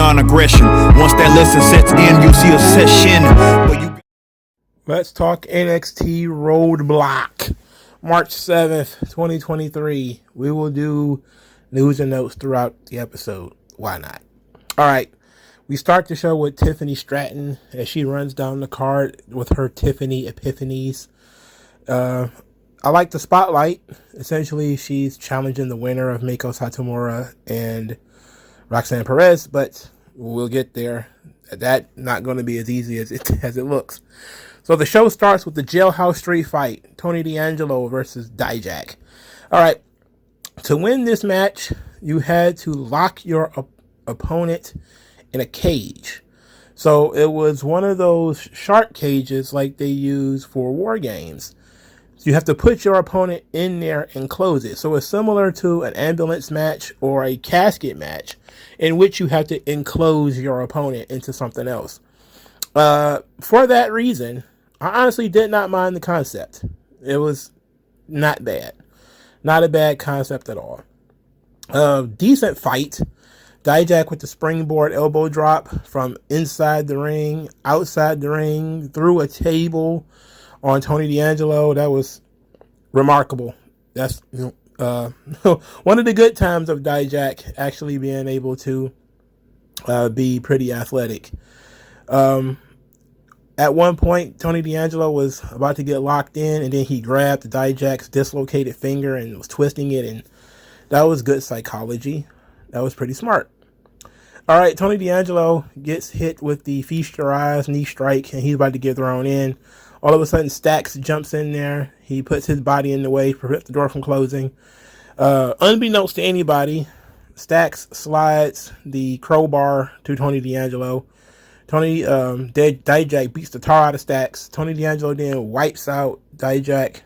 non-aggression. Once that lesson sets in, you'll see a session. Let's talk NXT Roadblock. March 7th, 2023. We will do news and notes throughout the episode. Why not? All right. We start the show with Tiffany Stratton as she runs down the card with her Tiffany epiphanies. I like the spotlight. Essentially, she's challenging the winner of Meiko Satomura and Roxanne Perez, but we'll get there. That's not going to be as easy as it looks. So the show starts with the Jailhouse Street fight. Tony D'Angelo versus Dijak. All right. To win this match, you had to lock your opponent in a cage. So it was one of those shark cages like they use for war games. So you have to put your opponent in there and close it. So it's similar to an ambulance match or a casket match in which you have to enclose your opponent into something else. For that reason, I honestly did not mind the concept. It was not bad. Not a bad concept at all. Decent fight. Dijak with the springboard elbow drop from inside the ring, outside the ring, through a table on Tony D'Angelo. That was remarkable. That's one of the good times of Dijak actually being able to be pretty athletic. At one point, Tony D'Angelo was about to get locked in, and then he grabbed Dijak's dislocated finger and was twisting it, and that was good psychology. That was pretty smart. All right, Tony D'Angelo gets hit with the Feast Your Eyes knee strike, and he's about to get thrown in. All of a sudden, Stacks jumps in there. He puts his body in the way, prevents the door from closing. Unbeknownst to anybody, Stacks slides the crowbar to Tony D'Angelo. Dijak beats the tar out of Stacks. Tony D'Angelo then wipes out Dijak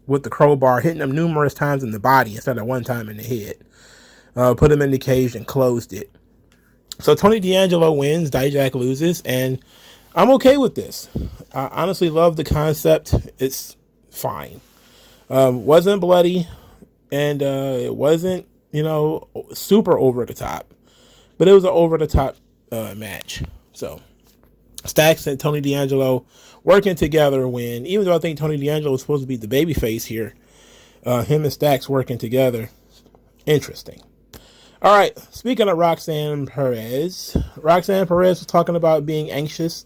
with the crowbar, hitting him numerous times in the body instead of one time in the head. Put him in the cage and closed it. So Tony D'Angelo wins, Dijak loses, and I'm okay with this. I honestly love the concept. It's fine. Wasn't bloody, and it wasn't, super over the top, but it was an over the top match. So Stacks and Tony D'Angelo working together win, even though I think Tony D'Angelo was supposed to be the babyface here. Him and Stacks working together. Interesting. All right, speaking of Roxanne Perez was talking about being anxious,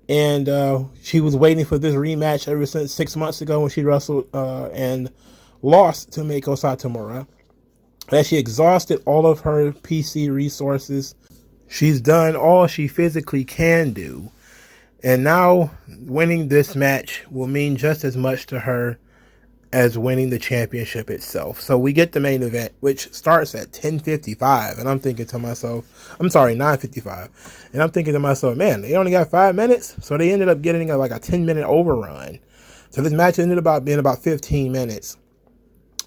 and she was waiting for this rematch ever since 6 months ago when she wrestled and lost to Meiko Satomura. That she exhausted all of her PC resources. She's done all she physically can do, and now winning this match will mean just as much to her as winning the championship itself. So we get the main event, which starts at 10:55, and I'm thinking to myself, 9:55, and I'm thinking to myself, man, they only got 5 minutes, so they ended up getting like a 10-minute overrun. So this match ended up being about 15 minutes.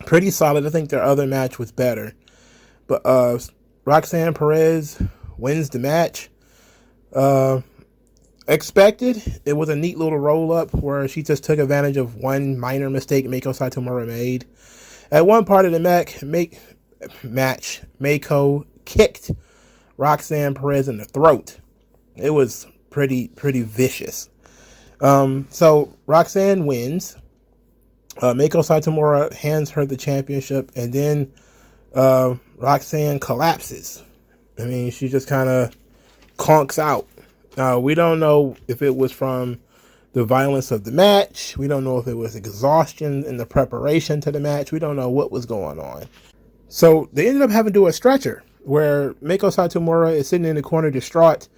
Pretty solid. I think their other match was better, but Roxanne Perez wins the match. Expected. It was a neat little roll-up where she just took advantage of one minor mistake Meiko Satomura made. At one part of the match, Meiko kicked Roxanne Perez in the throat. It was pretty vicious. So Roxanne wins. Meiko Satomura hands her the championship, and then Roxanne collapses. I mean, she just kind of conks out. We don't know if it was from the violence of the match. We don't know if it was exhaustion in the preparation to the match. We don't know what was going on. So they ended up having to do a stretcher where Meiko Satomura is sitting in the corner distraught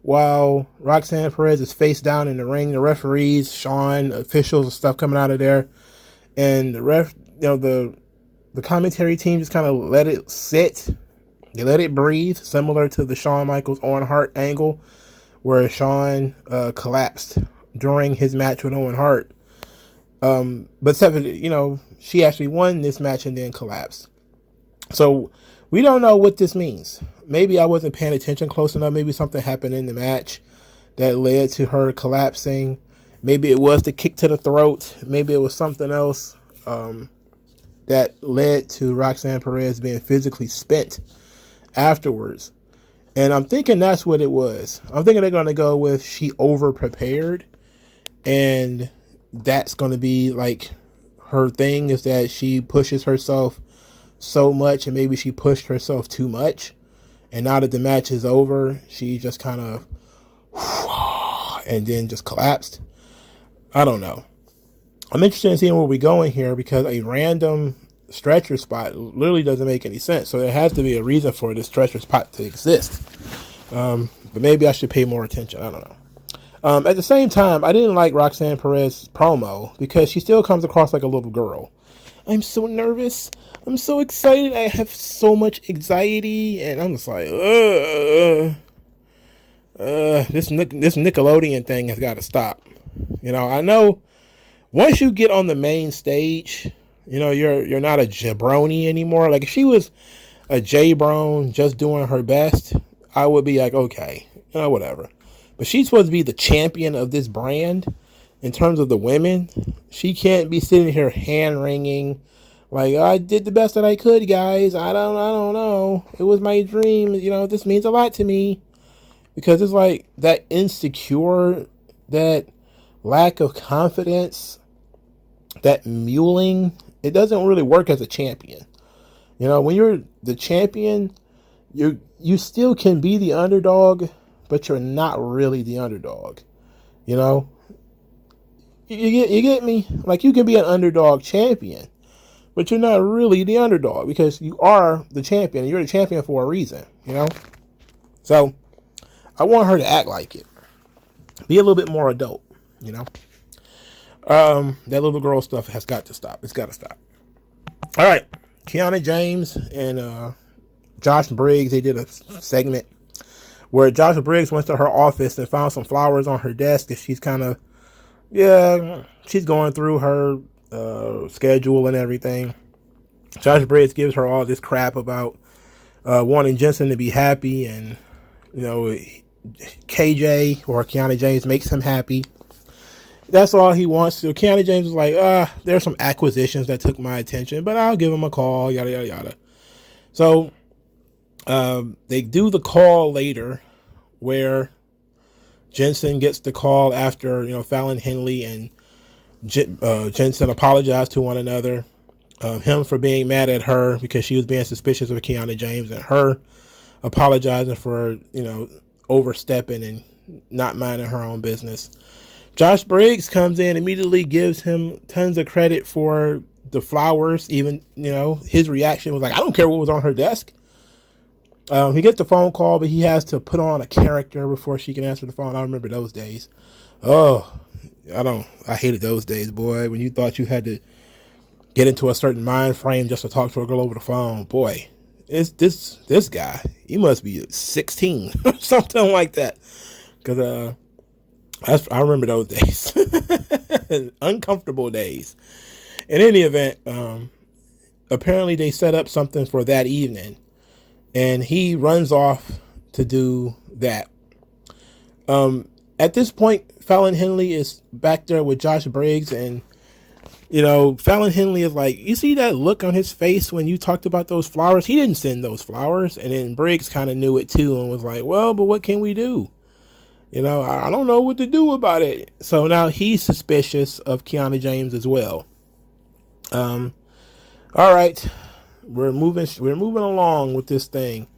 while Roxanne Perez is face down in the ring. The referees, Sean, officials and stuff coming out of there. And the commentary team just kind of let it sit. They let it breathe, similar to the Shawn Michaels Owen Hart angle, where Shawn collapsed during his match with Owen Hart. But she actually won this match and then collapsed. So we don't know what this means. Maybe I wasn't paying attention close enough. Maybe something happened in the match that led to her collapsing. Maybe it was the kick to the throat. Maybe it was something else that led to Roxanne Perez being physically spent afterwards. And I'm thinking that's what it was. I'm thinking they're going to go with she over prepared, and that's going to be like her thing, is that she pushes herself so much, and maybe she pushed herself too much. And now that the match is over, she just kind of and then just collapsed. I don't know. I'm interested in seeing where we're going here, because a random stretcher spot literally doesn't make any sense. So there has to be a reason for this stretcher spot to exist. But maybe I should pay more attention. I don't know. At the same time, I didn't like Roxanne Perez's promo because she still comes across like a little girl. I'm so nervous. I'm so excited. I have so much anxiety. And I'm just like, this Nickelodeon thing has got to stop. You know, I know once you get on the main stage, you know, you're not a jabroni anymore. Like, if she was a J-Bron just doing her best, I would be like, okay, you know, whatever. But she's supposed to be the champion of this brand in terms of the women. She can't be sitting here hand-wringing, like, I did the best that I could, guys. I don't know. It was my dream. You know, this means a lot to me. Because it's like that insecure, that lack of confidence, that mewling, it doesn't really work as a champion. You know, when you're the champion, you still can be the underdog, but you're not really the underdog. You know, you get me? Like, you can be an underdog champion, but you're not really the underdog, because you are the champion. And you're the champion for a reason, you know? So I want her to act like it. Be a little bit more adult, you know? That little girl stuff has got to stop. It's got to stop. All right. Kiana James and Josh Briggs, they did a segment where Josh Briggs went to her office and found some flowers on her desk, and she's kind of, she's going through her schedule and everything. Josh Briggs gives her all this crap about wanting Jensen to be happy, and, you know, KJ or Kiana James makes him happy. That's all he wants. So Kiana James is like, there's some acquisitions that took my attention, but I'll give him a call, yada, yada, yada. So they do the call later where Jensen gets the call after, you know, Fallon Henley and Jensen apologized to one another. Him for being mad at her because she was being suspicious of Kiana James, and her apologizing for, you know, overstepping and not minding her own business. Josh Briggs comes in, immediately gives him tons of credit for the flowers. Even, you know, his reaction was like, I don't care what was on her desk. He gets the phone call, but he has to put on a character before she can answer the phone. I remember those days. Oh, I hated those days, boy. When you thought you had to get into a certain mind frame just to talk to a girl over the phone. Boy, it's this guy. He must be 16 or something like that. Because I remember those days. Uncomfortable days. In any event, apparently they set up something for that evening, and he runs off to do that. At this point, Fallon Henley is back there with Josh Briggs, and, you know, Fallon Henley is like, you see that look on his face when you talked about those flowers? He didn't send those flowers. And then Briggs kind of knew it too and was like, well, but what can we do? You know, I don't know what to do about it. So now he's suspicious of Kiana James as well. All right, we're moving along with this thing.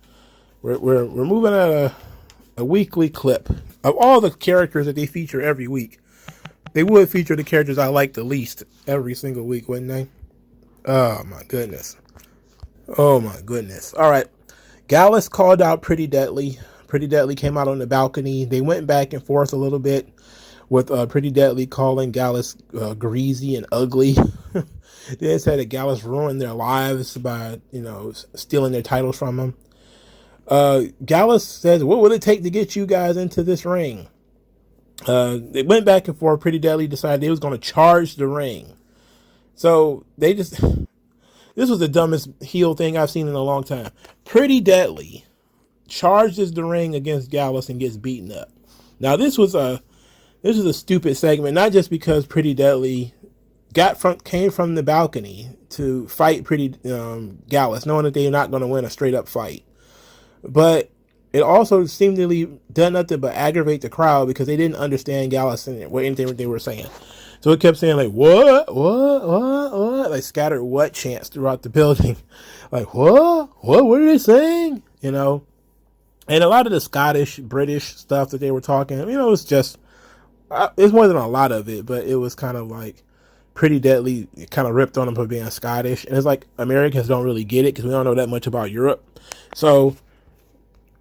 We're moving at a weekly clip of all the characters that they feature every week. They would feature the characters I like the least every single week, wouldn't they? Oh my goodness. All right, Gallus called out Pretty Deadly. Pretty Deadly came out on the balcony. They went back and forth a little bit, with Pretty Deadly calling Gallus greasy and ugly. They said that Gallus ruined their lives by, you know, stealing their titles from them. Gallus says, what would it take to get you guys into this ring? They went back and forth. Pretty Deadly decided they was going to charge the ring. So they just, this was the dumbest heel thing I've seen in a long time. Pretty Deadly charges the ring against Gallus and gets beaten up. Now this was a stupid segment, not just because Pretty Deadly came from the balcony to fight Gallus, knowing that they're not going to win a straight up fight, but it also seemingly done nothing but aggravate the crowd because they didn't understand Gallus and what anything they were saying. So it kept saying like what, like scattered what chants throughout the building, like what are they saying? You know, and a lot of the Scottish, British stuff that they were talking, you know, it's just it's more than a lot of it, but it was kind of like Pretty Deadly kind of ripped on them for being Scottish, and it's like Americans don't really get it because we don't know that much about Europe. So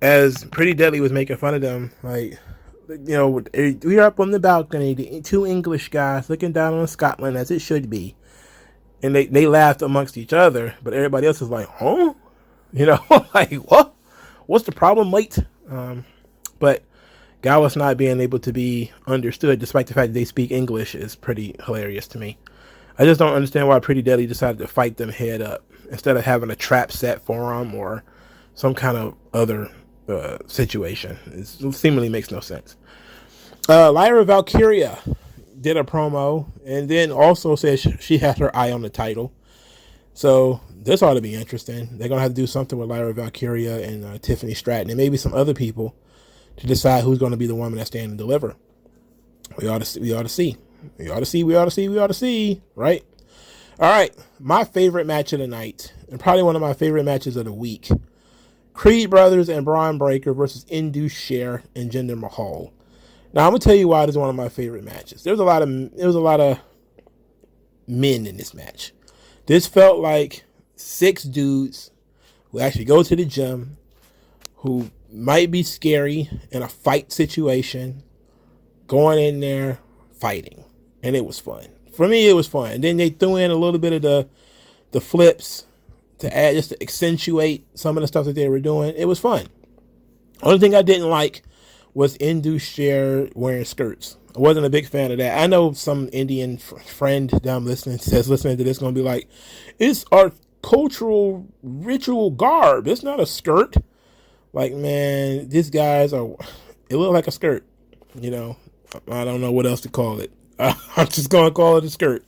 as Pretty Deadly was making fun of them, like, you know, we are up on the balcony, the two English guys looking down on Scotland as it should be, and they laughed amongst each other, but everybody else was like, huh? You know, like, what? What's the problem, mate? But Gallus not being able to be understood, despite the fact that they speak English, is pretty hilarious to me. I just don't understand why Pretty Deadly decided to fight them head up instead of having a trap set for them or some kind of other situation. It seemingly makes no sense. Lyra Valkyria did a promo and then also said she had her eye on the title. So this ought to be interesting. They're going to have to do something with Lyra Valkyria and Tiffany Stratton and maybe some other people to decide who's going to be the woman that stand and deliver. We ought to see, right? All right. My favorite match of the night, and probably one of my favorite matches of the week, Creed Brothers and Braun Breaker versus Indus Sher and Jinder Mahal. Now I'm gonna tell you why this is one of my favorite matches. There was a lot of men in this match. This felt like 6 dudes who actually go to the gym, who might be scary in a fight situation, going in there fighting, and it was fun. For me, it was fun. And then they threw in a little bit of the flips to add, just to accentuate some of the stuff that they were doing. It was fun. Only thing I didn't like was Indus Sher wearing skirts. I wasn't a big fan of that. I know some Indian friend that I'm listening to this going to be like, it's our cultural ritual garb. It's not a skirt. Like, man, these guys it looked like a skirt. You know, I don't know what else to call it. I'm just going to call it a skirt.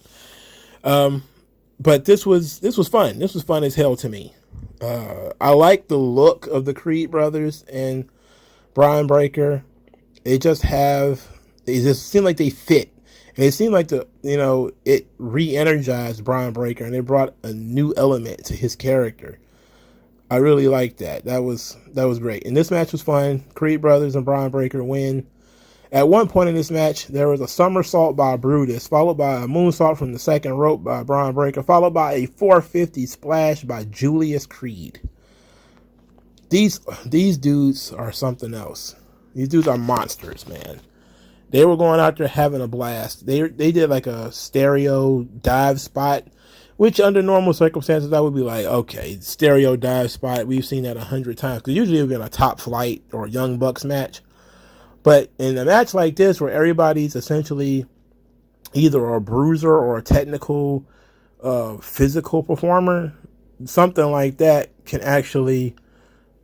But this was fun. This was fun as hell to me. I like the look of the Creed brothers and Braun Breaker. They just seem like they fit. And it seemed like it re-energized Braun Breaker and they brought a new element to his character. I really liked that. That was great. And this match was fun. Creed brothers and Braun Breaker win. At one point in this match, there was a somersault by Brutus, followed by a moonsault from the second rope by Braun Breaker, followed by a 450 splash by Julius Creed. These dudes are something else. These dudes are monsters, man. They were going out there having a blast. They did like a stereo dive spot, which under normal circumstances I would be like, okay, stereo dive spot. We've seen that 100 times because usually it would be in a Top Flight or Young Bucks match. But in a match like this, where everybody's essentially either a bruiser or a technical, physical performer, something like that can actually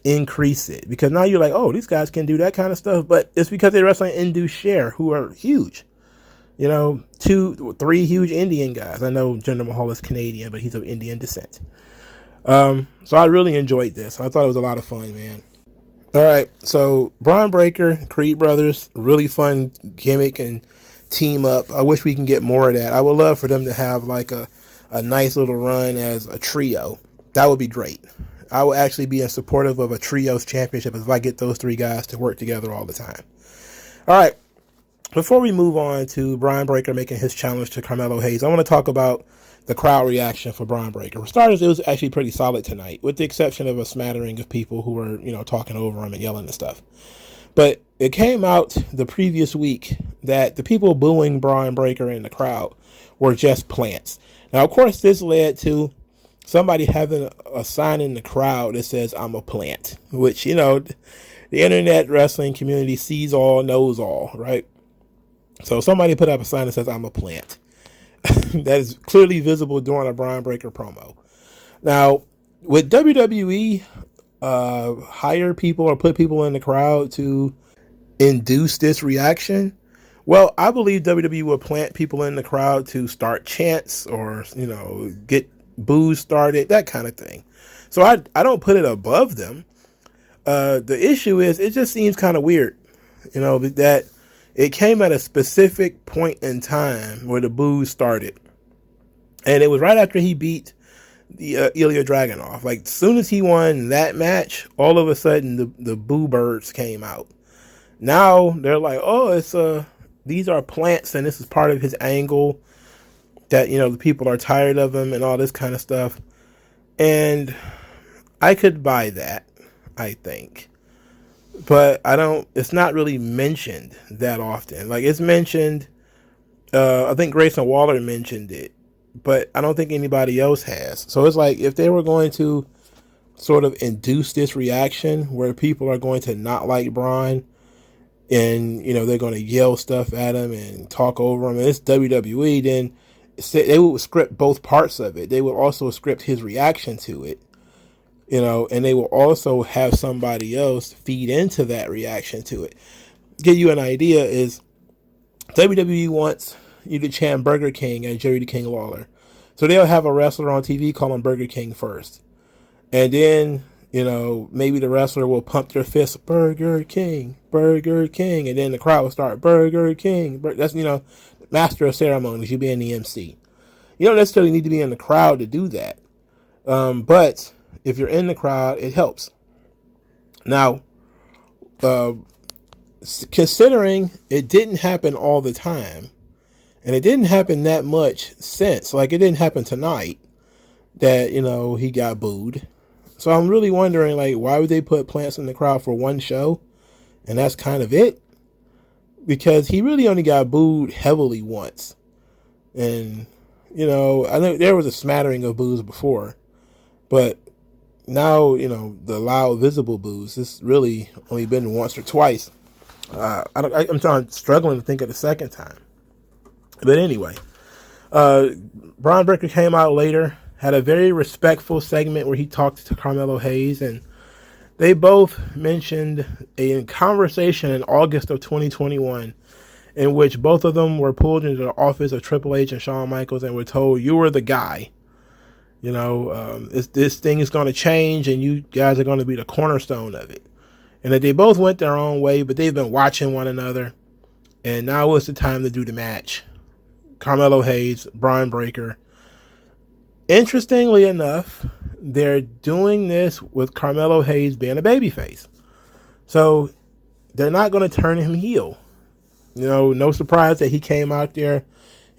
increase it. Because now you're like, oh, these guys can do that kind of stuff. But it's because they're wrestling Indus Sher, who are huge. You know, 3 huge Indian guys. I know Jinder Mahal is Canadian, but he's of Indian descent. So I really enjoyed this. I thought it was a lot of fun, man. All right, so Braun Breaker, Creed Brothers, really fun gimmick and team up. I wish we can get more of that. I would love for them to have like a nice little run as a trio. That would be great. I would actually be in supportive of a trios championship if I get those 3 guys to work together all the time. All right, before we move on to Braun Breaker making his challenge to Carmelo Hayes, I want to talk about the crowd reaction for Braun Breaker. For starters, it was actually pretty solid tonight, with the exception of a smattering of people who were, talking over him and yelling and stuff. But it came out the previous week that the people booing Braun Breaker in the crowd were just plants. Now, of course, this led to somebody having a sign in the crowd that says, "I'm a plant," which, the internet wrestling community sees all, knows all, right? So somebody put up a sign that says, "I'm a plant." That is clearly visible during a Braun Breaker promo. Now, would WWE hire people or put people in the crowd to induce this reaction? Well, I believe WWE would plant people in the crowd to start chants or, get boos started, that kind of thing. So I don't put it above them. The issue is, it just seems kind of weird, that it came at a specific point in time where the boos started. And it was right after he beat the Ilya Dragunov. Like, as soon as he won that match, all of a sudden the boo birds came out. Now they're like, oh, it's these are plants, and this is part of his angle that, the people are tired of him and all this kind of stuff. And I could buy that, I think. But it's not really mentioned that often. Like, it's mentioned, I think Grayson Waller mentioned it, but I don't think anybody else has. So it's like, if they were going to sort of induce this reaction where people are going to not like Braun, and, they're going to yell stuff at him and talk over him, and it's WWE, then they would script both parts of it. They would also script his reaction to it, and they will also have somebody else feed into that reaction to it. Give you an idea is, WWE wants you to chant Burger King and Jerry the King Lawler. So they'll have a wrestler on TV call him Burger King first. And then, maybe the wrestler will pump their fist, Burger King, Burger King. And then the crowd will start, Burger King. That's, master of ceremonies, you being the MC. You don't necessarily need to be in the crowd to do that. But if you're in the crowd, it helps. Now, considering it didn't happen all the time, and it didn't happen that much since, like it didn't happen tonight that, he got booed. So I'm really wondering, like, why would they put plants in the crowd for one show? And that's kind of it. Because he really only got booed heavily once. And, I know there was a smattering of boos before. But now, the loud, visible boos, this really only been once or twice. I'm struggling to think of the second time. But anyway, Braun Breaker came out later, had a very respectful segment where he talked to Carmelo Hayes, and they both mentioned a conversation in August of 2021 in which both of them were pulled into the office of Triple H and Shawn Michaels and were told, you were the guy. This thing is going to change, and you guys are going to be the cornerstone of it. And that they both went their own way, but they've been watching one another. And now is the time to do the match. Carmelo Hayes, Braun Breaker. Interestingly enough, they're doing this with Carmelo Hayes being a babyface. So they're not going to turn him heel. No surprise that he came out there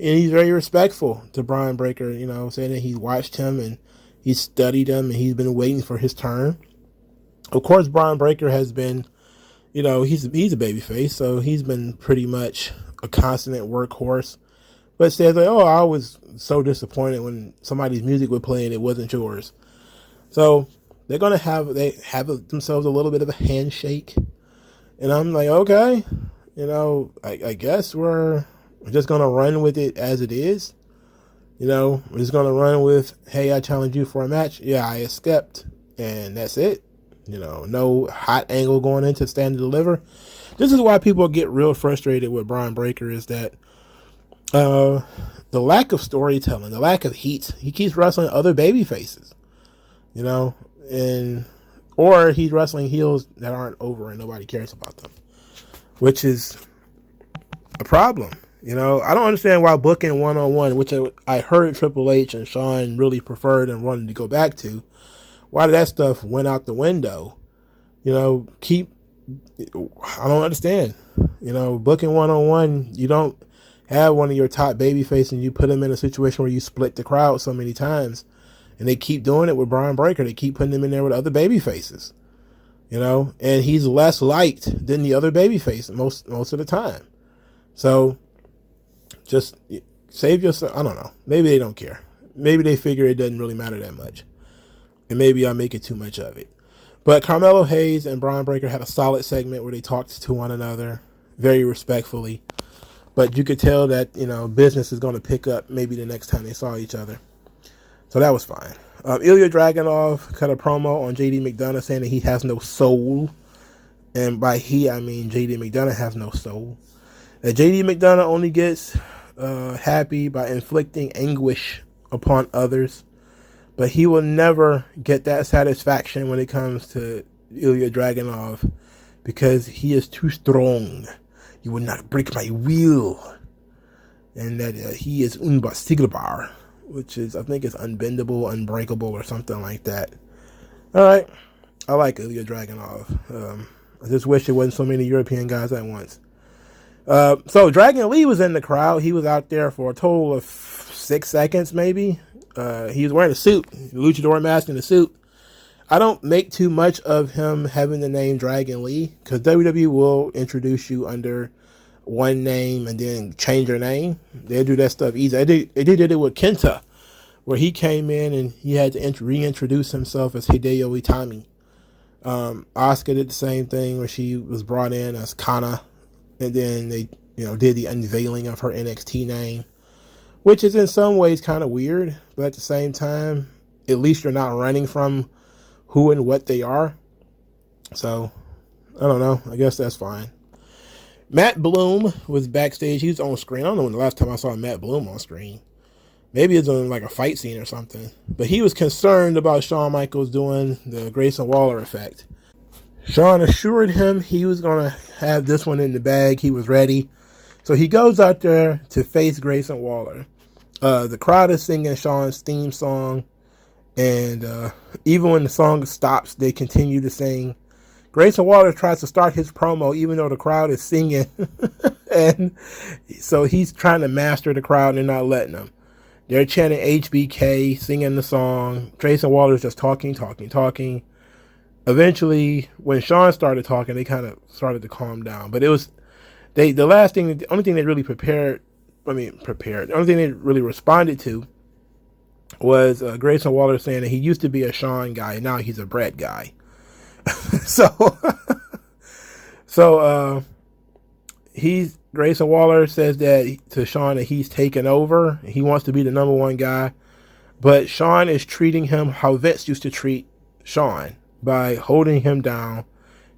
and he's very respectful to Braun Breaker, saying that he watched him and he studied him and he's been waiting for his turn. Of course, Braun Breaker has been, he's a babyface, so he's been pretty much a constant workhorse. But says like, oh, I was so disappointed when somebody's music would play and it wasn't yours. So they're gonna have themselves a little bit of a handshake, and I'm like, okay, I guess we're just gonna run with it as it is. We're just gonna run with, hey, I challenge you for a match. Yeah, I accept, and that's it. No hot angle going into Stand and Deliver. This is why people get real frustrated with Braun Breaker, is that the lack of storytelling, the lack of heat. He keeps wrestling other baby faces, or he's wrestling heels that aren't over and nobody cares about them, which is a problem. I don't understand why booking one-on-one, which I heard Triple H and Shawn really preferred and wanted to go back to, why did that stuff went out the window? I don't understand. Booking one-on-one, you don't have one of your top babyface and you put them in a situation where you split the crowd so many times, and they keep doing it with Braun Breaker. They keep putting him in there with other babyfaces, and he's less liked than the other babyface most of the time. So just save yourself. I don't know. Maybe they don't care. Maybe they figure it doesn't really matter that much, and maybe I'm making too much of it. But Carmelo Hayes and Braun Breaker had a solid segment where they talked to one another very respectfully. But you could tell that, business is going to pick up maybe the next time they saw each other. So that was fine. Ilya Dragunov cut a promo on JD McDonough saying that he has no soul. And by he, I mean JD McDonough has no soul. That JD McDonough only gets happy by inflicting anguish upon others. But he will never get that satisfaction when it comes to Ilya Dragunov because he is too strong. You will not break my will. And that he is unbesiegbar, which is, I think it's unbendable, unbreakable, or something like that. All right. I like Ilya Dragunov. I just wish there wasn't so many European guys at once. So Dragon Lee was in the crowd. He was out there for a total of 6 seconds, maybe. He was wearing a suit, luchador mask and a suit. I don't make too much of him having the name Dragon Lee, because WWE will introduce you under one name and then change your name. They'll do that stuff easy. They did it with Kenta, where he came in and he had to reintroduce himself as Hideo Itami. Asuka did the same thing where she was brought in as Kana, and then they did the unveiling of her NXT name, which is in some ways kind of weird, but at the same time, at least you're not running from who and what they are. So I don't know. I guess that's fine. Matt Bloom was backstage. He was on screen. I don't know when the last time I saw Matt Bloom on screen. Maybe it's on like a fight scene or something. But he was concerned about Shawn Michaels doing the Grayson Waller effect. Shawn assured him he was going to have this one in the bag. He was ready. So he goes out there to face Grayson Waller. The crowd is singing Shawn's theme song. And even when the song stops, they continue to sing. Grayson Waller tries to start his promo even though the crowd is singing. And so he's trying to master the crowd and they're not letting him. They're chanting HBK, singing the song. Grayson Waller's just talking. Eventually, when Shawn started talking, they kind of started to calm down. But it was the only thing they really the only thing they really responded to was Grayson Waller saying that he used to be a Shawn guy, and now he's a Brett guy. So Grayson Waller says that to Shawn that he's taken over. He wants to be the number one guy, but Shawn is treating him how Vince used to treat Shawn, by holding him down.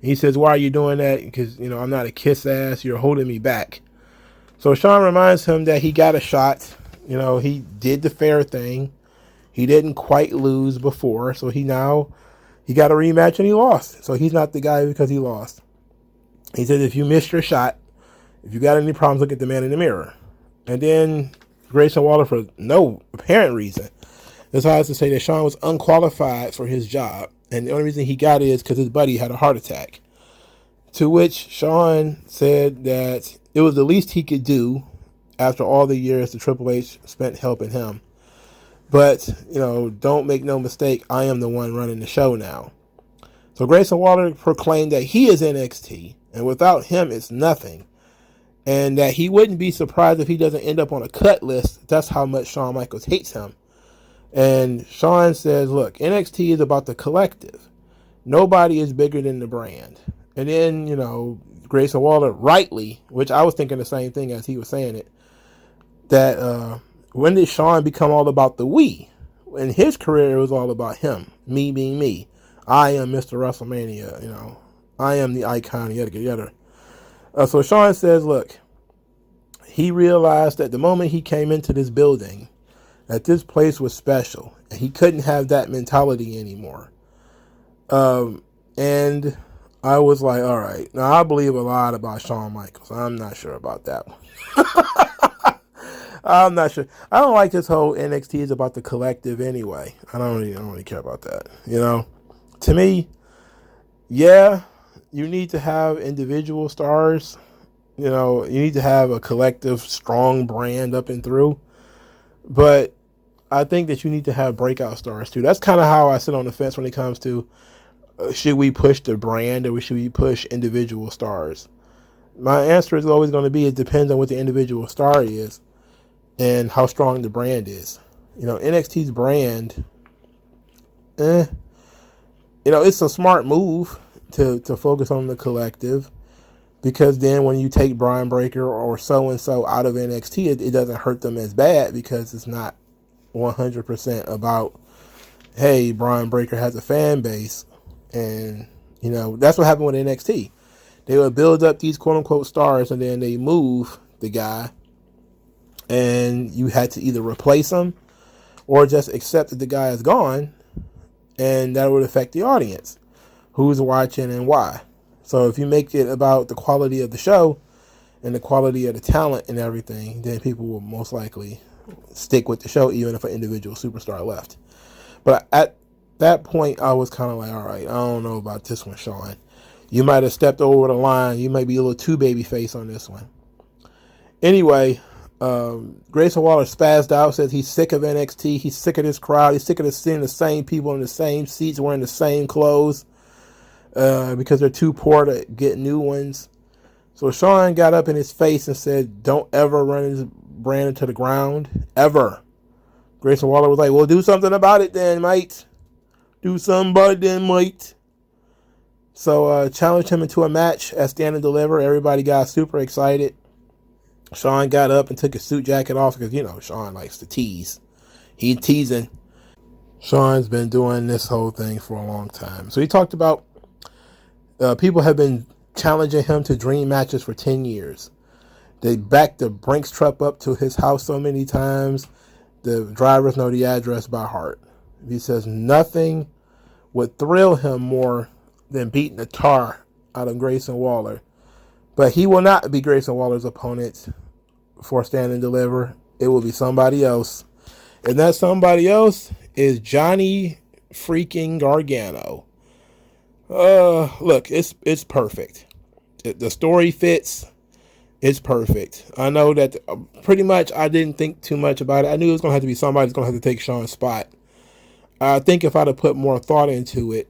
He says, "Why are you doing that? Because I'm not a kiss ass. You're holding me back." So Shawn reminds him that he got a shot. He did the fair thing. He didn't quite lose before, so he got a rematch and he lost. So he's not the guy because he lost. He says, if you missed your shot, if you got any problems, look at the man in the mirror. And then Grayson Waller, for no apparent reason, decides to say that Shawn was unqualified for his job. And the only reason he got it is because his buddy had a heart attack. To which Shawn said that it was the least he could do after all the years that Triple H spent helping him. But, don't make no mistake, I am the one running the show now. So Grayson Waller proclaimed that he is NXT, and without him, it's nothing. And that he wouldn't be surprised if he doesn't end up on a cut list. That's how much Shawn Michaels hates him. And Shawn says, look, NXT is about the collective. Nobody is bigger than the brand. And then, Grayson Waller, rightly, which I was thinking the same thing as he was saying it, that when did Shawn become all about the we? In his career, it was all about him. Me being me. I am Mr. WrestleMania, I am the icon, yada. So Shawn says, look, he realized that the moment he came into this building, that this place was special. And he couldn't have that mentality anymore. And I was like, all right. Now, I believe a lot about Shawn Michaels. I'm not sure about that one. I'm not sure. I don't like this whole NXT is about the collective anyway. I don't really care about that. To me, yeah, you need to have individual stars. You need to have a collective, strong brand up and through. But I think that you need to have breakout stars too. That's kind of how I sit on the fence when it comes to should we push the brand or should we push individual stars? My answer is always going to be it depends on what the individual star is and how strong the brand is. NXT's brand, it's a smart move to focus on the collective, because then when you take Brian Breaker or so-and-so out of NXT, it doesn't hurt them as bad because it's not 100% about, hey, Brian Breaker has a fan base. And, that's what happened with NXT. They would build up these quote-unquote stars and then they move the guy and you had to either replace him or just accept that the guy is gone, and that would affect the audience. who's watching, and why. So if you make it about the quality of the show and the quality of the talent and everything, then people will most likely stick with the show, even if an individual superstar left. But at that point, I was kind of like, all right, I don't know about this one, Sean. You might have stepped over the line. You might be a little too babyface on this one. Anyway, Grayson Waller spazzed out, says he's sick of NXT. He's sick of this crowd. He's sick of seeing the same people in the same seats wearing the same clothes because they're too poor to get new ones. So Sean got up in his face and said, don't ever run his brand into the ground, ever. Grayson Waller was like, well, do something about it then, mate. Do something about it then, mate. So challenged him into a match at Stand and Deliver. Everybody got super excited. Sean got up and took his suit jacket off because, you know, Sean likes to tease. He's teasing. Sean's been doing this whole thing for a long time. So he talked about people have been challenging him to dream matches for 10 years. They backed the Brinks truck up to his house so many times. The drivers know the address by heart. He says nothing would thrill him more than beating the tar out of Grayson Waller. But he will not be Grayson Waller's opponent for Stand and Deliver. It will be somebody else. And that somebody else is Johnny freaking Gargano. Look, it's perfect. The story fits. It's perfect. I know that pretty much I didn't think too much about it. I knew it was going to have to be somebody that's going to have to take Sean's spot. I think if I'd have put more thought into it,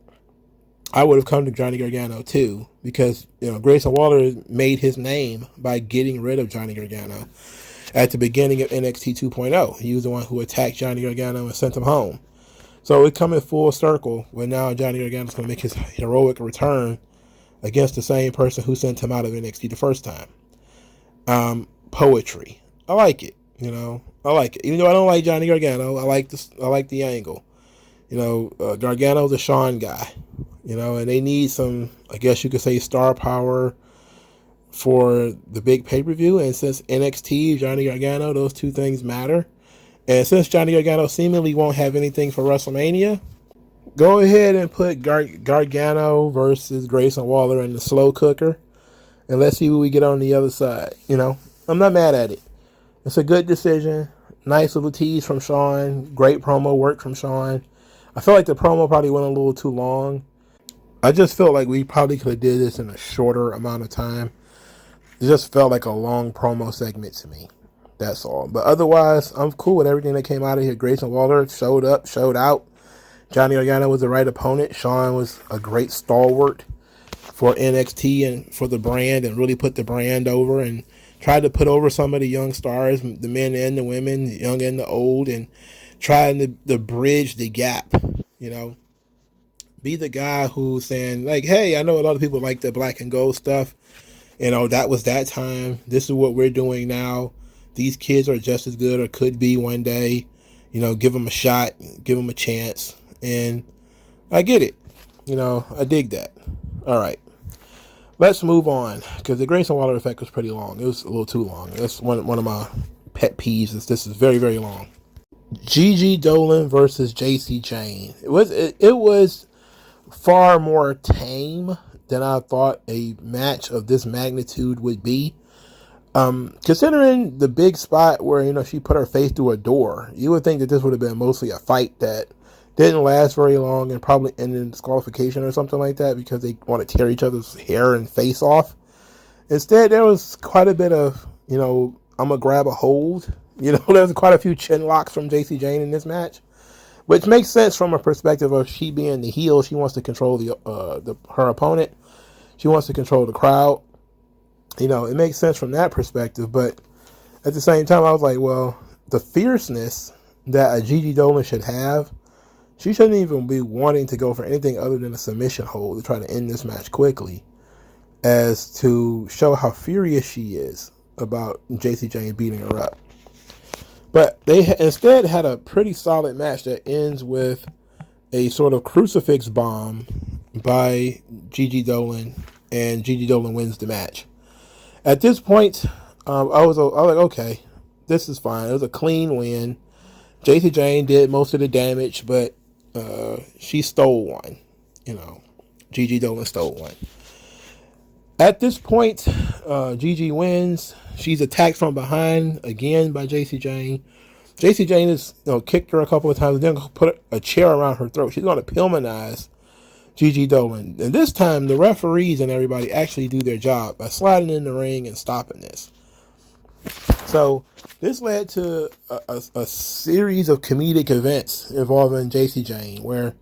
I would have come to Johnny Gargano too, because, you know, Grayson Waller made his name by getting rid of Johnny Gargano at the beginning of NXT 2.0. He was the one who attacked Johnny Gargano and sent him home. So it's coming full circle when now Johnny Gargano's going to make his heroic return against the same person who sent him out of NXT the first time. Poetry. I like it. You know, I like it. Even though I don't like Johnny Gargano, I like the angle. You know, Gargano's a Sean guy. You know, and they need some, I guess you could say, star power for the big pay-per-view. And since NXT, Johnny Gargano, those two things matter. And since Johnny Gargano seemingly won't have anything for WrestleMania, go ahead and put Gargano versus Grayson Waller in the slow cooker. And let's see what we get on the other side. You know, I'm not mad at it. It's a good decision. Nice little tease from Sean. Great promo work from Sean. I feel like the promo probably went a little too long. I just felt like we probably could have did this in a shorter amount of time. It just felt like a long promo segment to me. That's all. But otherwise, I'm cool with everything that came out of here. Grayson Waller showed up, showed out. Johnny Gargano was the right opponent. Sean was a great stalwart for NXT and for the brand, and really put the brand over and tried to put over some of the young stars, the men and the women, the young and the old, and trying to bridge the gap, you know. Be the guy who's saying, like, hey, I know a lot of people like the black and gold stuff. You know, that was that time. This is what we're doing now. These kids are just as good or could be one day. You know, give them a shot, give them a chance. And I get it. You know, I dig that. All right. Let's move on, because the Grayson Waller effect was pretty long. It was a little too long. That's one of my pet peeves. This is very, very long. Gigi Dolan versus JC Jane. It was far more tame than I thought a match of this magnitude would be. Considering the big spot where, you know, she put her face through a door, you would think that this would have been mostly a fight that didn't last very long and probably ended in disqualification or something like that, because they want to tear each other's hair and face off. Instead, there was quite a bit of, you know, I'm going to grab a hold. You know, there's quite a few chin locks from JC Jane in this match, which makes sense from a perspective of she being the heel. She wants to control her opponent. She wants to control the crowd. You know, it makes sense from that perspective. But at the same time, I was like, well, the fierceness that a Gigi Dolan should have, she shouldn't even be wanting to go for anything other than a submission hold to try to end this match quickly, as to show how furious she is about JC Jane beating her up. But they instead had a pretty solid match that ends with a sort of crucifix bomb by Gigi Dolan, and Gigi Dolan wins the match. At this point, I was like, okay, this is fine. It was a clean win. JC Jane did most of the damage, but she stole one, you know. Gigi Dolan stole one. At this point, Gigi wins. She's attacked from behind again by JC Jane. JC Jane has kicked her a couple of times and then put a chair around her throat. She's going to Pillmanize Gigi Dolan. And this time, the referees and everybody actually do their job by sliding in the ring and stopping this. So this led to a series of comedic events involving JC Jane, where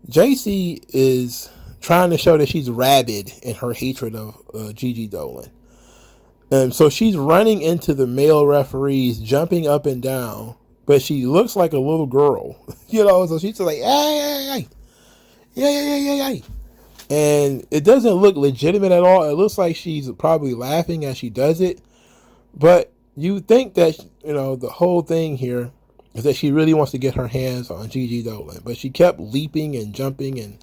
JC is trying to show that she's rabid in her hatred of Gigi Dolan. And so she's running into the male referees, jumping up and down, but she looks like a little girl, so she's like, hey, hey. And it doesn't look legitimate at all. It looks like she's probably laughing as she does it. But you think that, the whole thing here is that she really wants to get her hands on Gigi Dolan. But she kept leaping and jumping, and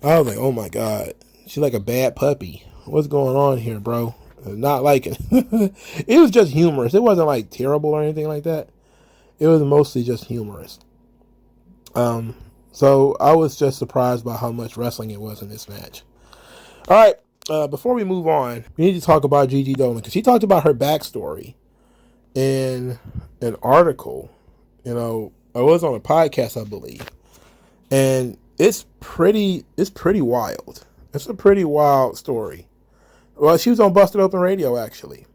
I was like, oh my God, she's like a bad puppy. What's going on here, bro? Not liking it. It was just humorous. It wasn't like terrible or anything like that. It was mostly just humorous. So I was just surprised by how much wrestling it was in this match. All right, before we move on, we need to talk about Gigi Dolan, because she talked about her backstory in an article. I was on a podcast, I believe, and it's pretty wild. It's a pretty wild story. Well, she was on Busted Open Radio, actually.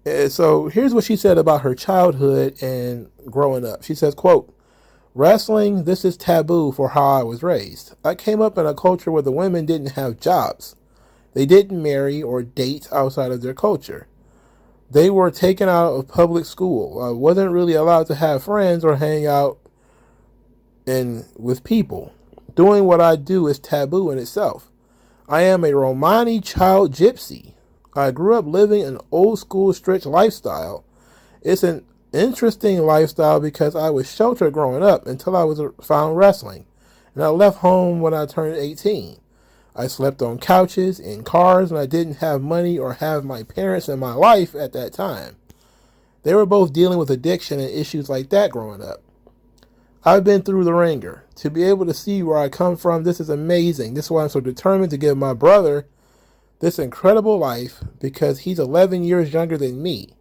And so here's what she said about her childhood and growing up. She says, quote, "Wrestling, this is taboo for how I was raised. I came up in a culture where the women didn't have jobs. They didn't marry or date outside of their culture. They were taken out of public school. I wasn't really allowed to have friends or hang out with people. Doing what I do is taboo in itself. I am a Romani child gypsy. I grew up living an old school strict lifestyle. It's an interesting lifestyle because I was sheltered growing up until I was found wrestling, and I left home when I turned 18. I slept on couches, in cars, and I didn't have money or have my parents in my life at that time. They were both dealing with addiction and issues like that growing up. I've been through the ringer. To be able to see where I come from, this is amazing. This is why I'm so determined to give my brother this incredible life, because he's 11 years younger than me.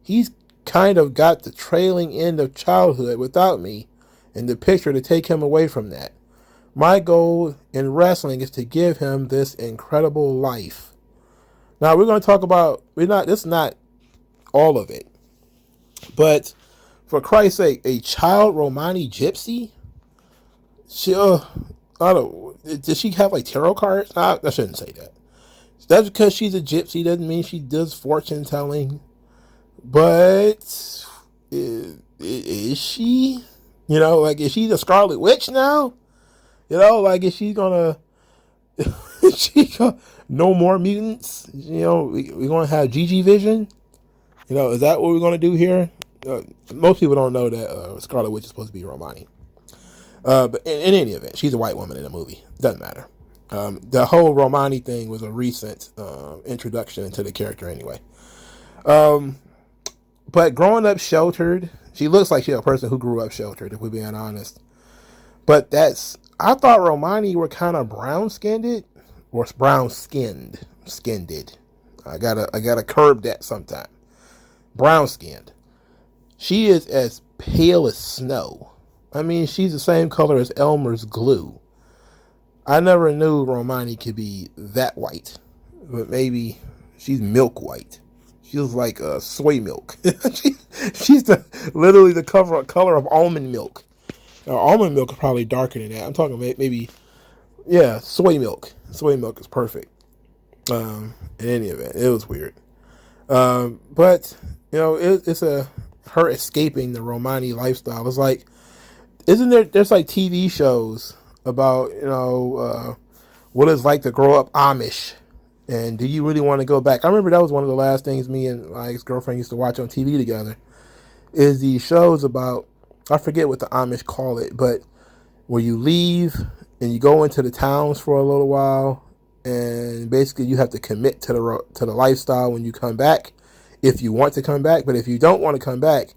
He's kind of got the trailing end of childhood without me in the picture to take him away from that. My goal in wrestling is to give him this incredible life." Now we're going to talk about, this is not all of it, but for Christ's sake, a child Romani gypsy? Does she have like tarot cards? I shouldn't say that. That's because she's a gypsy doesn't mean she does fortune telling. But is she? Is she the Scarlet Witch now? Is she gonna? No more mutants? We're gonna have Gigi Vision. Is that what we're gonna do here? Most people don't know that Scarlet Witch is supposed to be Romani. But in any event, she's a white woman in the movie. Doesn't matter. The whole Romani thing was a recent introduction into the character anyway. But growing up sheltered, she looks like she's a person who grew up sheltered, if we're being honest. But I thought Romani were kind of brown-skinned, or brown-skinned. I gotta curb that sometime. Brown-skinned. She is as pale as snow. I mean, she's the same color as Elmer's glue. I never knew Romani could be that white, but maybe she's milk white. She looks like soy milk. She's literally the color of almond milk. Almond milk is probably darker than that. I'm talking maybe, soy milk. Soy milk is perfect. In any event, it was weird. But it's her escaping the Romani lifestyle. It's like, there's like TV shows about, what it's like to grow up Amish, and do you really want to go back? I remember that was one of the last things me and my ex-girlfriend used to watch on TV together, is these shows about, I forget what the Amish call it, but where you leave and you go into the towns for a little while, and basically you have to commit to the lifestyle when you come back, if you want to come back. But if you don't want to come back,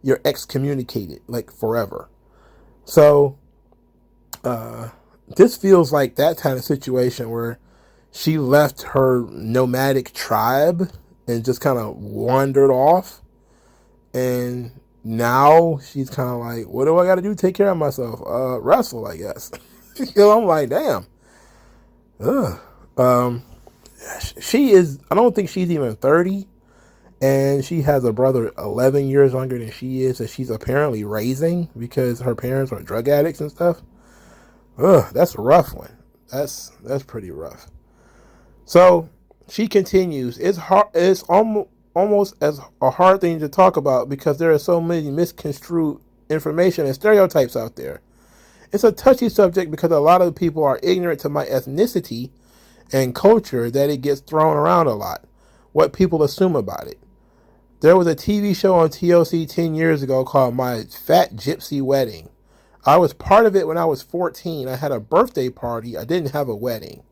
you're excommunicated, like forever. So this feels like that kind of situation where she left her nomadic tribe and just kind of wandered off. And now she's kind of like, what do I got to do to take care of myself? Wrestle, I guess. I'm like, damn. Ugh. She is, I don't think she's even 30. And she has a brother 11 years younger than she is that she's apparently raising because her parents are drug addicts and stuff. Ugh, that's a rough one. That's pretty rough. So she continues. It's hard. It's almost as a hard thing to talk about because there are so many misconstrued information and stereotypes out there. It's a touchy subject because a lot of people are ignorant to my ethnicity and culture that it gets thrown around a lot. What people assume about it. There was a TV show on TLC 10 years ago called My Fat Gypsy Wedding. I was part of it when I was 14. I had a birthday party. I didn't have a wedding.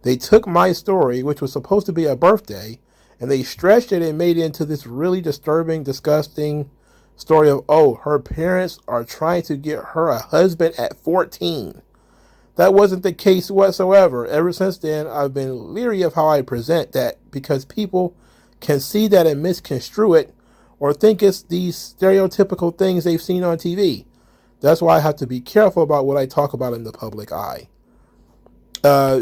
They took my story, which was supposed to be a birthday, and they stretched it and made it into this really disturbing, disgusting story of, oh, her parents are trying to get her a husband at 14. That wasn't the case whatsoever. Ever since then, I've been leery of how I present that because people can see that and misconstrue it or think it's these stereotypical things they've seen on TV. That's why I have to be careful about what I talk about in the public eye.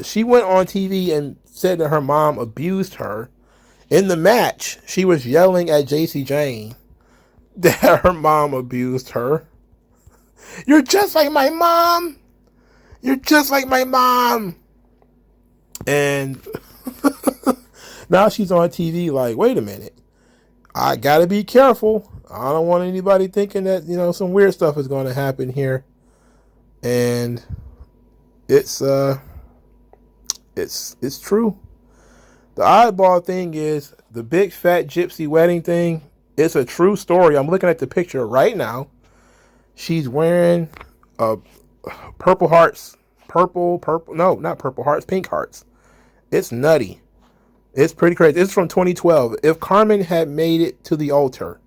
She went on TV and said that her mom abused her. In the match, she was yelling at JC Jane that her mom abused her. You're just like my mom. You're just like my mom. And now she's on TV like, wait a minute. I got to be careful. I don't want anybody thinking that, some weird stuff is going to happen here. And it's true. The oddball thing is the big fat gypsy wedding thing. It's a true story. I'm looking at the picture right now. She's wearing pink hearts. Pink hearts. It's nutty. It's pretty crazy. It's from 2012. If Carmen had made it to the altar.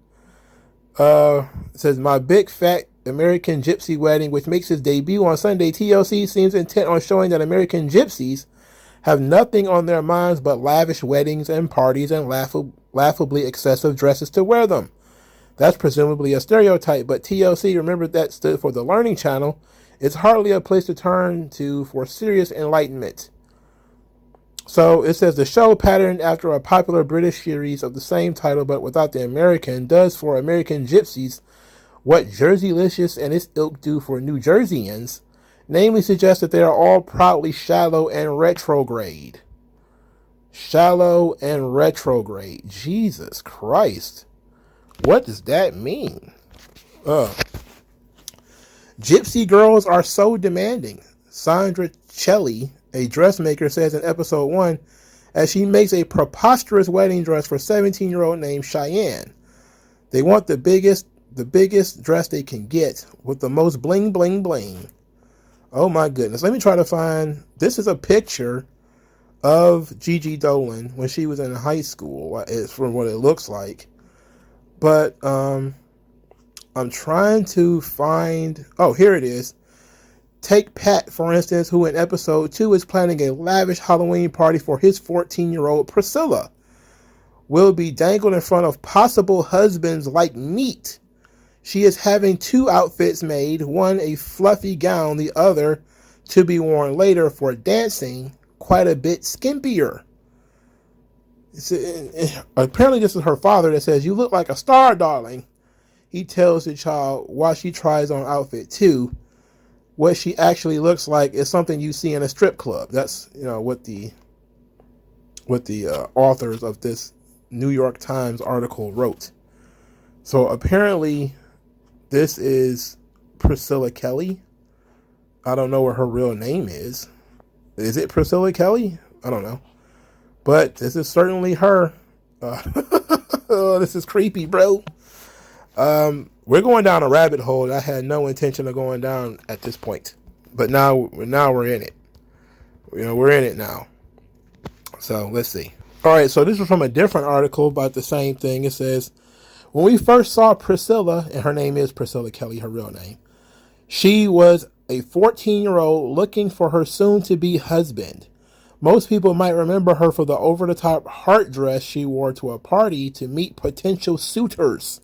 It says, my big fat American gypsy wedding, which makes its debut on Sunday. TLC seems intent on showing that American gypsies have nothing on their minds but lavish weddings and parties and laughably excessive dresses to wear them. That's presumably a stereotype, but TLC, remember that stood for the Learning Channel. It's hardly a place to turn to for serious enlightenment. So it says the show, patterned after a popular British series of the same title but without the American, does for American gypsies what Jerseylicious and its ilk do for New Jerseyans, namely suggests that they are all proudly shallow and retrograde. Shallow and retrograde. Jesus Christ. What does that mean? Gypsy girls are so demanding. Sandra Celli, a dressmaker, says in episode 1, as she makes a preposterous wedding dress for 17-year-old named Cheyenne. They want the biggest dress they can get with the most bling, bling, bling. Oh my goodness. Let me try to find, this is a picture of Gigi Dolan when she was in high school. It's from what it looks like. But I'm trying to find, oh, here it is. Take Pat, for instance, who in episode 2 is planning a lavish Halloween party for his 14-year-old Priscilla. Will be dangled in front of possible husbands like meat. She is having 2 outfits made, one a fluffy gown, the other to be worn later for dancing, quite a bit skimpier. Apparently this is her father that says, you look like a star, darling. He tells the child while she tries on outfit 2. What she actually looks like is something you see in a strip club. That's, what the authors of this New York Times article wrote. So apparently this is Priscilla Kelly. I don't know what her real name is. Is it Priscilla Kelly? I don't know. But this is certainly her. Oh, this is creepy, bro. We're going down a rabbit hole that I had no intention of going down at this point. But now we're in it. We're in it now. So let's see. All right, so this is from a different article about the same thing. It says, when we first saw Priscilla, and her name is Priscilla Kelly, her real name, she was a 14-year-old looking for her soon-to-be husband. Most people might remember her for the over-the-top heart dress she wore to a party to meet potential suitors.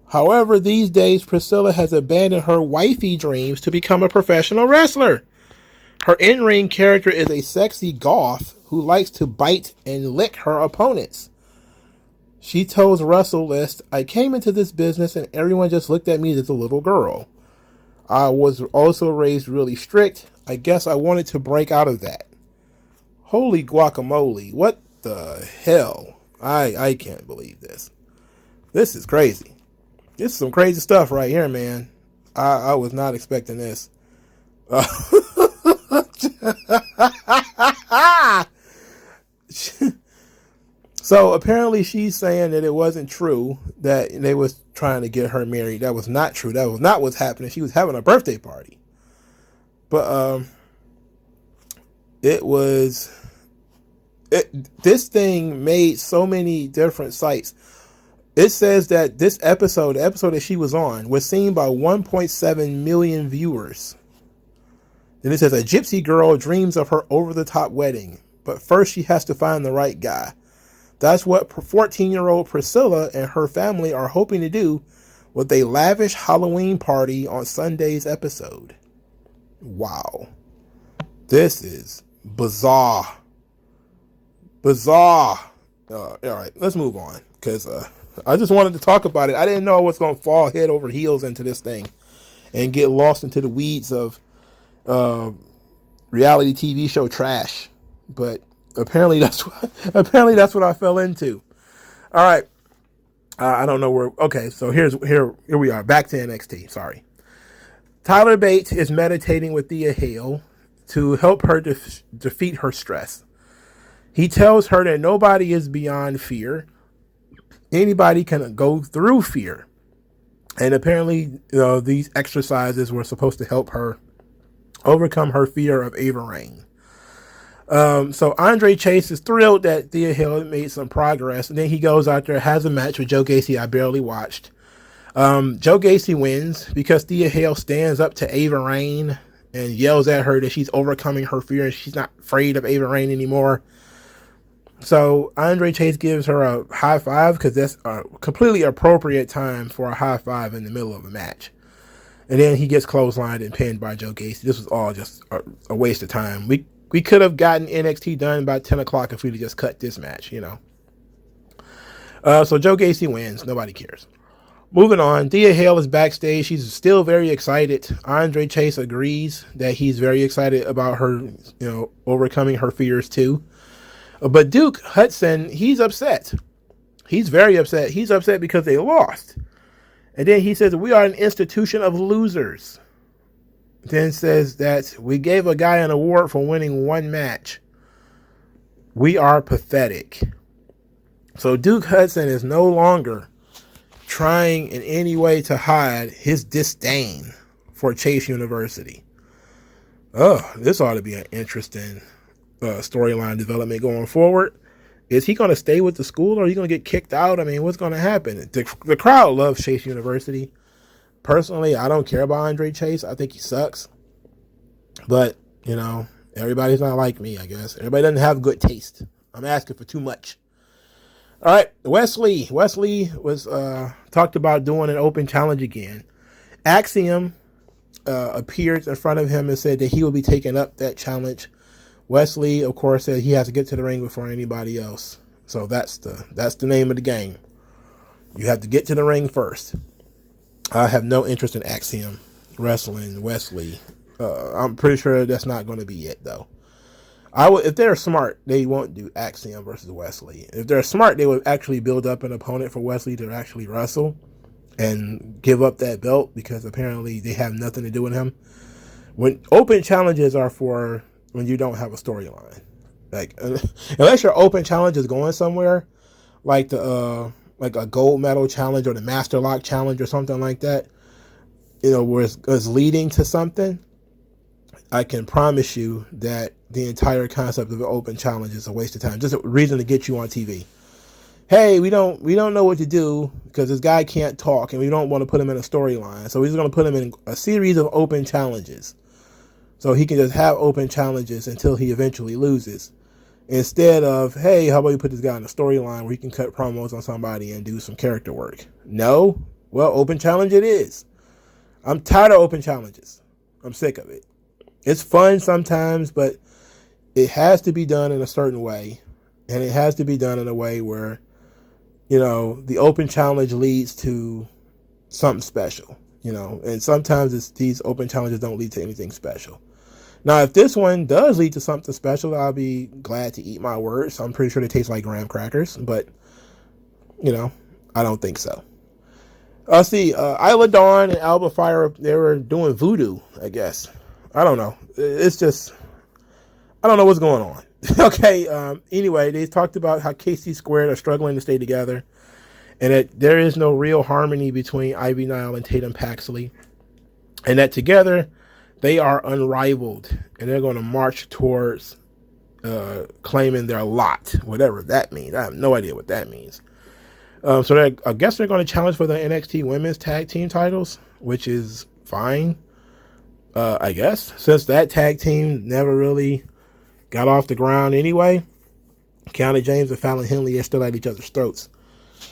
However, these days, Priscilla has abandoned her wifey dreams to become a professional wrestler. Her in-ring character is a sexy goth who likes to bite and lick her opponents. She tells WrestleList, "I came into this business and everyone just looked at me as a little girl. I was also raised really strict. I guess I wanted to break out of that." Holy guacamole. What the hell? I can't believe this. This is crazy. This is some crazy stuff right here, man. I was not expecting this. So apparently she's saying that it wasn't true that they was trying to get her married. That was not true. That was not what's happening. She was having a birthday party. But this thing made so many different sites. It says that this episode, the episode that she was on, was seen by 1.7 million viewers. Then it says a gypsy girl dreams of her over-the-top wedding, but first she has to find the right guy. That's what 14-year-old Priscilla and her family are hoping to do with a lavish Halloween party on Sunday's episode. Wow. This is bizarre. Bizarre. All right, let's move on, because I just wanted to talk about it. I didn't know I was going to fall head over heels into this thing and get lost into the weeds of reality TV show trash. But apparently that's what I fell into. All right. I don't know where. Okay, so here we are. Back to NXT. Sorry. Tyler Bate is meditating with Thea Hale to help her defeat her stress. He tells her that nobody is beyond fear. Anybody can go through fear. And apparently, these exercises were supposed to help her overcome her fear of Ava Raine. So Andre Chase is thrilled that Thea Hale made some progress. And then he goes out there, has a match with Joe Gacy I barely watched. Joe Gacy wins because Thea Hale stands up to Ava Raine and yells at her that she's overcoming her fear and she's not afraid of Ava Raine anymore. So Andre Chase gives her a high five because that's a completely appropriate time for a high five in the middle of a match. And then he gets clotheslined and pinned by Joe Gacy. This was all just a waste of time. We could have gotten NXT done by 10 o'clock if we'd just cut this match, So Joe Gacy wins. Nobody cares. Moving on, Thea Hale is backstage. She's still very excited. Andre Chase agrees that he's very excited about her, overcoming her fears too. But Duke Hudson, he's upset. He's very upset. He's upset because they lost. And then he says, "We are an institution of losers." Then says that we gave a guy an award for winning one match. We are pathetic. So Duke Hudson is no longer trying in any way to hide his disdain for Chase University. Oh, this ought to be an interesting storyline development going forward. Is he going to stay with the school or are you going to get kicked out? I mean, what's going to happen? The crowd loves Chase University. Personally, I don't care about Andre Chase. I think he sucks. But, everybody's not like me, I guess. Everybody doesn't have good taste. I'm asking for too much. All right, Wesley. Wesley was talked about doing an open challenge again. Axiom appeared in front of him and said that he will be taking up that challenge. Wesley, of course, said he has to get to the ring before anybody else. So that's the name of the game. You have to get to the ring first. I have no interest in Axiom wrestling Wesley. I'm pretty sure that's not going to be it, though. If they're smart, they won't do Axiom versus Wesley. If they're smart, they would actually build up an opponent for Wesley to actually wrestle and give up that belt because apparently they have nothing to do with him. When open challenges are for when you don't have a storyline, like unless your open challenge is going somewhere, like like a gold medal challenge or the master lock challenge or something like that, where it's leading to something. I can promise you that the entire concept of an open challenge is a waste of time. Just a reason to get you on TV. hey, we don't know what to do because this guy can't talk, and we don't want to put him in a storyline. So we're just going to put him in a series of open challenges, so he can just have open challenges until he eventually loses. Instead of, hey, how about you put this guy in a storyline where he can cut promos on somebody and do some character work? No, well, open challenge it is. I'm tired of open challenges. I'm sick of it. It's fun sometimes, but it has to be done in a certain way, and it has to be done in a way where, you know, the open challenge leads to something special, you know, and sometimes these open challenges don't lead to anything special. Now, if this one does lead to something special, I'll be glad to eat my words. I'm pretty sure they taste like graham crackers, but, you know, I don't think so. Let's see, Isla Dawn and Alba Fire, they were doing voodoo, I guess. I don't know. It's just, I don't know what's going on. Okay, anyway, they talked about how KC Squared are struggling to stay together, and that there is no real harmony between Ivy Nile and Tatum Paxley, and that together they are unrivaled, and they're going to march towards claiming their lot, whatever that means. I have no idea what that means. So I guess they're going to challenge for the NXT Women's Tag Team titles, which is fine, I guess, since that tag team never really got off the ground anyway. Kiana James and Fallon Henley are still at each other's throats,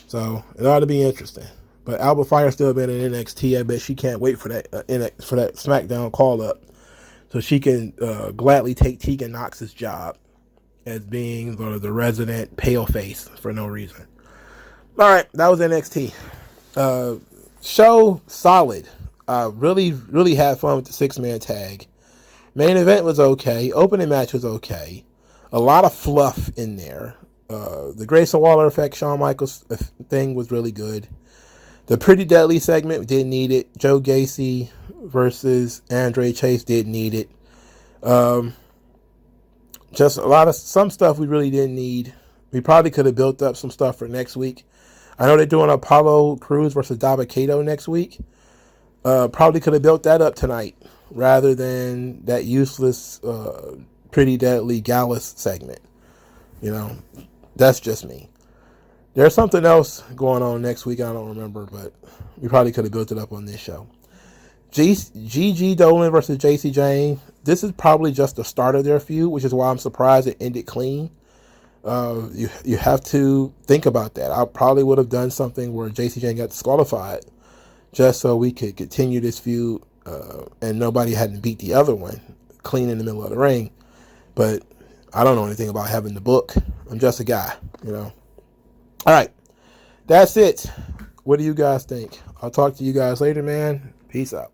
so it ought to be interesting. But Alba Fire still been in NXT. I bet she can't wait for that SmackDown call up, so she can gladly take Tegan Nox's job as being sort of the resident pale face for no reason. All right, that was NXT. Show solid. Really had fun with the 6-man tag. Main event was okay. Opening match was okay. A lot of fluff in there. The Grayson Waller effect, Shawn Michaels thing was really good. The Pretty Deadly segment didn't need it. Joe Gacy versus Andre Chase didn't need it. Just some stuff we really didn't need. We probably could have built up some stuff for next week. I know they're doing Apollo Crews versus Dabba-Kato next week. Probably could have built that up tonight rather than that useless Pretty Deadly Gallus segment. You know, that's just me. There's something else going on next week. I don't remember, but we probably could have built it up on this show. Gigi Dolan versus JC Jane. This is probably just the start of their feud, which is why I'm surprised it ended clean. You have to think about that. I probably would have done something where JC Jane got disqualified just so we could continue this feud and nobody hadn't beat the other one clean in the middle of the ring. But I don't know anything about having the book. I'm just a guy, you know. All right, that's it. What do you guys think? I'll talk to you guys later, man. Peace out.